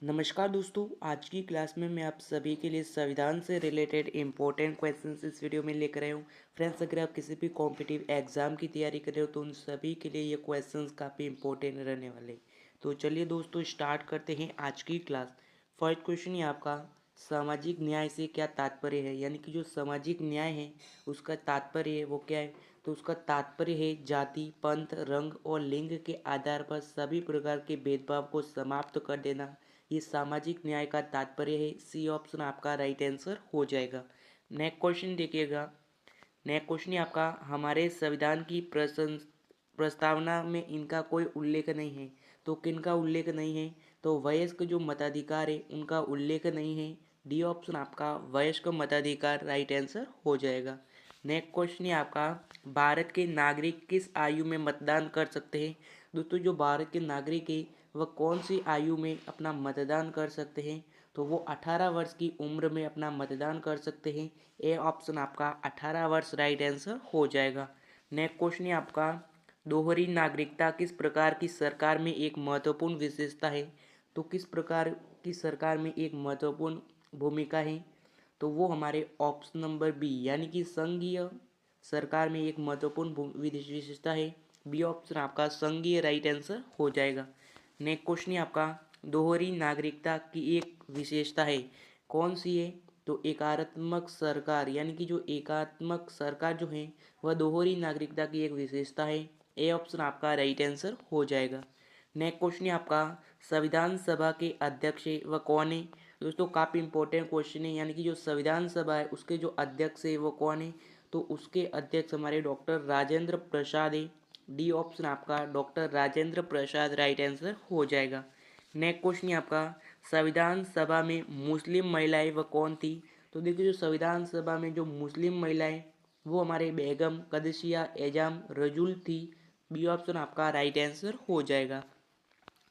नमस्कार दोस्तों, आज की क्लास में मैं आप सभी के लिए संविधान से रिलेटेड इम्पोर्टेंट क्वेश्चंस इस वीडियो में लेकर आया हूँ। फ्रेंड्स, अगर आप किसी भी कॉम्पिटिटिव एग्जाम की तैयारी कर रहे हो तो उन सभी के लिए ये क्वेश्चंस काफ़ी इंपॉर्टेंट रहने वाले हैं। तो चलिए दोस्तों, स्टार्ट करते हैं आज की क्लास। फर्स्ट क्वेश्चन है आपका, सामाजिक न्याय से क्या तात्पर्य है, यानी कि जो सामाजिक न्याय है उसका तात्पर्य है वो क्या है। तो उसका तात्पर्य है जाति, पंथ, रंग और लिंग के आधार पर सभी प्रकार के भेदभाव को समाप्त कर देना, ये सामाजिक न्याय का तात्पर्य है। सी ऑप्शन आपका राइट आंसर हो जाएगा। नेक्स्ट क्वेश्चन देखिएगा। नेक्स्ट क्वेश्चन है आपका, हमारे संविधान की प्रस्तावना में इनका कोई उल्लेख नहीं है। तो किनका उल्लेख नहीं है? तो वयस्क जो मताधिकार है उनका उल्लेख नहीं है। डी ऑप्शन आपका वयस्क मताधिकार राइट आंसर हो जाएगा। नेक्स्ट क्वेश्चन है आपका, भारत के नागरिक किस आयु में मतदान कर सकते हैं। दोस्तों, जो भारत के नागरिक है वह कौन सी आयु में अपना मतदान कर सकते हैं। तो वो 18 वर्ष की उम्र में अपना मतदान कर सकते हैं। ए ऑप्शन आपका 18 वर्ष राइट आंसर हो जाएगा। नेक्स्ट क्वेश्चन है आपका, दोहरी नागरिकता किस प्रकार की सरकार में एक महत्वपूर्ण विशेषता है। तो किस प्रकार की सरकार में एक महत्वपूर्ण भूमिका है। तो वो हमारे ऑप्शन नंबर बी यानी कि संघीय सरकार में एक महत्वपूर्ण विशेषता है। बी ऑप्शन आपका संघीय राइट आंसर हो जाएगा। नेक्स्ट क्वेश्चन है आपका, दोहरी नागरिकता की एक विशेषता है, कौन सी है। तो एकात्मक सरकार, यानी कि जो एकात्मक सरकार जो है वह दोहरी नागरिकता की एक विशेषता है। ए ऑप्शन आपका राइट आंसर हो जाएगा। नेक्स्ट क्वेश्चन है आपका, संविधान सभा के अध्यक्ष है वह कौन है। दोस्तों, काफ़ी इंपॉर्टेंट क्वेश्चन है, यानी कि जो संविधान सभा है उसके जो अध्यक्ष है वो कौन है। तो उसके अध्यक्ष हमारे डॉक्टर राजेंद्र प्रसाद है। डी ऑप्शन आपका doctor Rajendra Prasad right answer हो जाएगा। नेक्स्ट क्वेश्चन है आपका, संविधान सभा में मुस्लिम महिलाएं वह कौन थी। तो देखिए, जो संविधान सभा में जो मुस्लिम महिलाएं वो हमारे बेगम कदसिया एजाम रजूल थी। बी ऑप्शन आपका राइट आंसर हो जाएगा।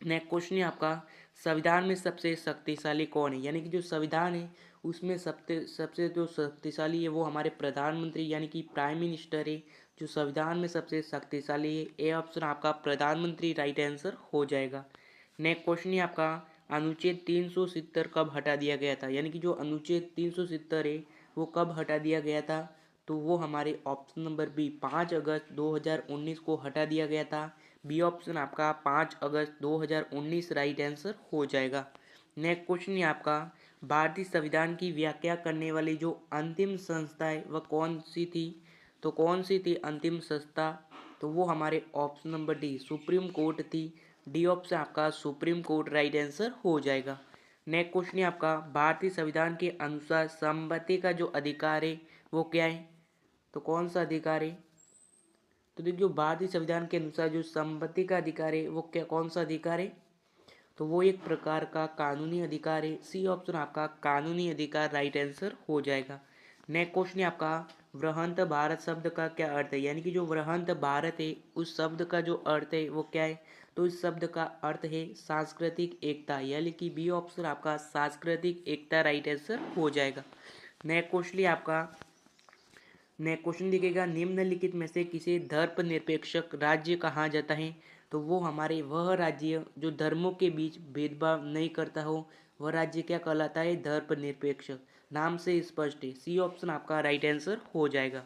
नेक्स्ट क्वेश्चन है आपका, संविधान में सबसे शक्तिशाली कौन है, यानी कि जो संविधान है उसमें सबसे सबसे जो शक्तिशाली है वो हमारे प्रधानमंत्री यानी कि प्राइम मिनिस्टर है। जो संविधान में सबसे शक्तिशाली है, ए ऑप्शन आपका प्रधानमंत्री राइट आंसर हो जाएगा। नेक्स्ट क्वेश्चन है आपका, अनुच्छेद 370 कब हटा दिया गया था, यानी कि जो अनुच्छेद 370 है वो कब हटा दिया गया था। तो वो हमारे ऑप्शन नंबर बी 5 अगस्त 2019 को हटा दिया गया था। बी ऑप्शन आपका 5 अगस्त 2019 राइट आंसर हो जाएगा। नेक्स्ट क्वेश्चन है आपका, भारतीय संविधान की व्याख्या करने वाली जो अंतिम संस्था है वह कौन सी थी। तो कौन सी थी अंतिम संस्था। तो वो हमारे option number D supreme court थी। डी ऑप्शन आपका सुप्रीम कोर्ट राइट आंसर हो जाएगा। नेक्स्ट क्वेश्चन है आपका, भारतीय संविधान के अनुसार संपत्ति का जो अधिकार है वो क्या है। तो कौन सा अधिकार है। तो देखिए, जो भारतीय संविधान के अनुसार जो संपत्ति का अधिकार है वो क्या कौन सा अधिकार है। तो वो एक प्रकार का कानूनी अधिकार है। सी ऑप्शन आपका कानूनी अधिकार राइट आंसर हो जाएगा। नेक्स्ट क्वेश्चन है आपका, वृहंत भारत शब्द का क्या अर्थ है, यानी कि जो वृहंत भारत है उस शब्द का जो अर्थ है वो क्या है। तो इस शब्द का अर्थ है सांस्कृतिक एकता, यानी कि बी ऑप्शन आपका सांस्कृतिक एकता राइट आंसर हो जाएगा। नेक्स्ट क्वेश्चन है आपका, नेक्स्ट क्वेश्चन दिखेगा, निम्नलिखित में से किसे धर्मनिरपेक्ष राज्य कहा जाता है। तो वो हमारे वह राज्य जो धर्मों के बीच भेदभाव नहीं करता हो वह राज्य क्या कहलाता है, धर्मनिरपेक्ष। नाम से स्पष्ट है। सी ऑप्शन आपका राइट आंसर हो जाएगा।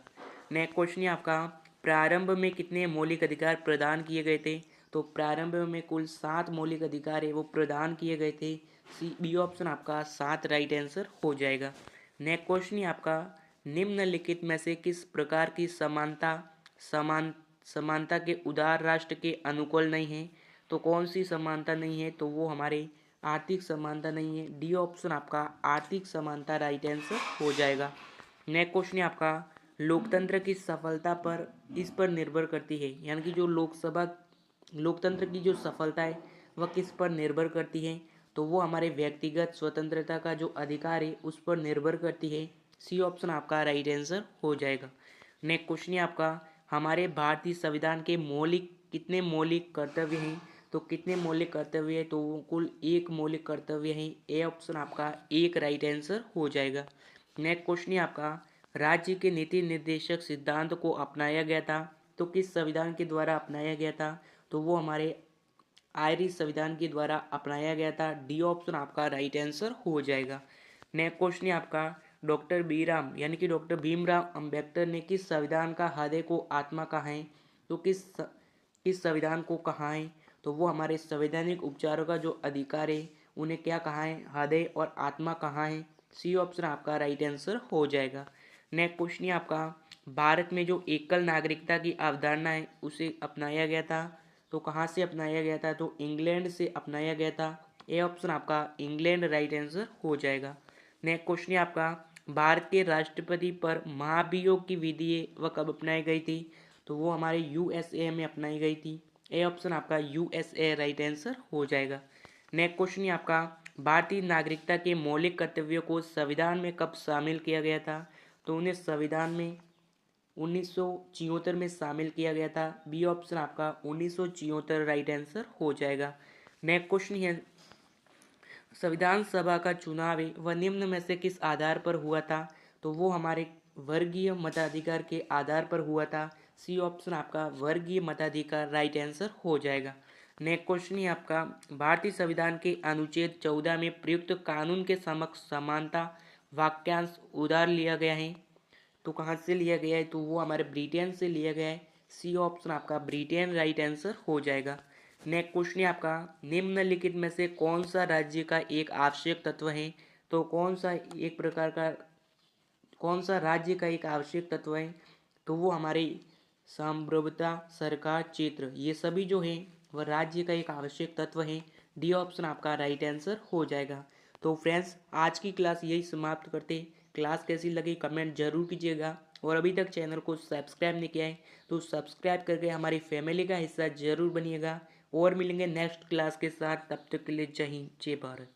नेक्स्ट क्वेश्चन है आपका, प्रारंभ में कितने मौलिक अधिकार प्रदान किए गए थे। तो प्रारंभ में कुल 7 मौलिक अधिकार है वो प्रदान किए गए थे। सी बी ऑप्शन आपका 7 राइट आंसर हो जाएगा। नेक्स्ट क्वेश्चन है आपका, निम्नलिखित में से किस प्रकार की समानता समान समानता के उदार राष्ट्र के अनुकूल नहीं है। तो कौन सी समानता नहीं है। तो वो हमारे आर्थिक समानता नहीं है। डी ऑप्शन आपका आर्थिक समानता राइट आंसर हो जाएगा। नेक्स्ट क्वेश्चन है आपका, लोकतंत्र की सफलता पर इस पर निर्भर करती है, यानी कि जो लोकतंत्र की जो सफलता है वह किस पर निर्भर करती है। तो वो हमारे व्यक्तिगत स्वतंत्रता का जो अधिकार है उस पर निर्भर करती है। सी ऑप्शन आपका राइट आंसर हो जाएगा। नेक्स्ट क्वेश्चन है आपका, हमारे भारतीय संविधान के मौलिक कितने मौलिक कर्तव्य हैं। तो कितने मौलिक कर्तव्य है। तो कुल 1 मौलिक कर्तव्य है। ए ऑप्शन आपका 1 राइट आंसर हो जाएगा। नेक्स्ट क्वेश्चन है आपका, राज्य के नीति निर्देशक सिद्धांत को अपनाया गया था। तो किस संविधान के द्वारा अपनाया गया था। तो वो हमारे आयरिश संविधान के द्वारा अपनाया गया था। डी ऑप्शन आपका राइट आंसर हो जाएगा। नेक्स्ट क्वेश्चन है आपका, डॉक्टर बीराम यानी कि डॉक्टर भीमराव अंबेडकर ने किस संविधान का हृदय को आत्मा कहा है? तो किस संविधान को कहा है? तो वो हमारे संवैधानिक उपचारों का जो अधिकार है उन्हें क्या कहा है? हृदय और आत्मा कहा है? सी ऑप्शन आपका राइट आंसर हो जाएगा। नेक्स्ट क्वेश्चन है आपका, भारत में जो एकल नागरिकता की अवधारणा है उसे अपनाया गया था। तो कहाँ से अपनाया गया था? तो इंग्लैंड से अपनाया गया था। ए ऑप्शन आपका इंग्लैंड राइट आंसर हो जाएगा। नेक्स्ट क्वेश्चन है आपका, भारत के राष्ट्रपति पर महाभियोग की विधि वह कब अपनाई गई थी? तो वो हमारे यूएसए में अपनाई गई थी। ए ऑप्शन आपका यूएसए राइट आंसर हो जाएगा। नेक्स्ट क्वेश्चन है आपका, भारतीय नागरिकता के मौलिक कर्तव्यों को संविधान में कब शामिल किया गया था? तो उन्हें संविधान में 1974 में शामिल किया गया था। बी ऑप्शन आपका 1974 राइट आंसर हो जाएगा। नेक्स्ट क्वेश्चन है, संविधान सभा का चुनाव है वह निम्न में से किस आधार पर हुआ था? तो वो हमारे वर्गीय मताधिकार के आधार पर हुआ था। सी ऑप्शन आपका वर्गीय मताधिकार राइट आंसर हो जाएगा। नेक्स्ट क्वेश्चन है आपका, भारतीय संविधान के अनुच्छेद 14 में प्रयुक्त कानून के समक्ष समानता वाक्यांश उधार लिया गया है। तो कहाँ से लिया गया है? तो वो हमारे ब्रिटेन से लिया गया है। सी ऑप्शन आपका ब्रिटेन राइट आंसर हो जाएगा। नेक्स्ट क्वेश्चन है आपका, निम्नलिखित में से कौन सा राज्य का एक आवश्यक तत्व है? तो कौन सा राज्य का एक आवश्यक तत्व है? तो वो हमारे संप्रभुता, सरकार, क्षेत्र, ये सभी जो है वह राज्य का एक आवश्यक तत्व है। डी ऑप्शन आपका राइट आंसर हो जाएगा। तो फ्रेंड्स, आज की क्लास यही समाप्त करते। क्लास कैसी लगी कमेंट जरूर कीजिएगा, और अभी तक चैनल को सब्सक्राइब नहीं किया है तो सब्सक्राइब करके हमारी फैमिली का हिस्सा जरूर बनिएगा। और मिलेंगे नेक्स्ट क्लास के साथ, तब तक के लिए जय हिंद, जय भारत।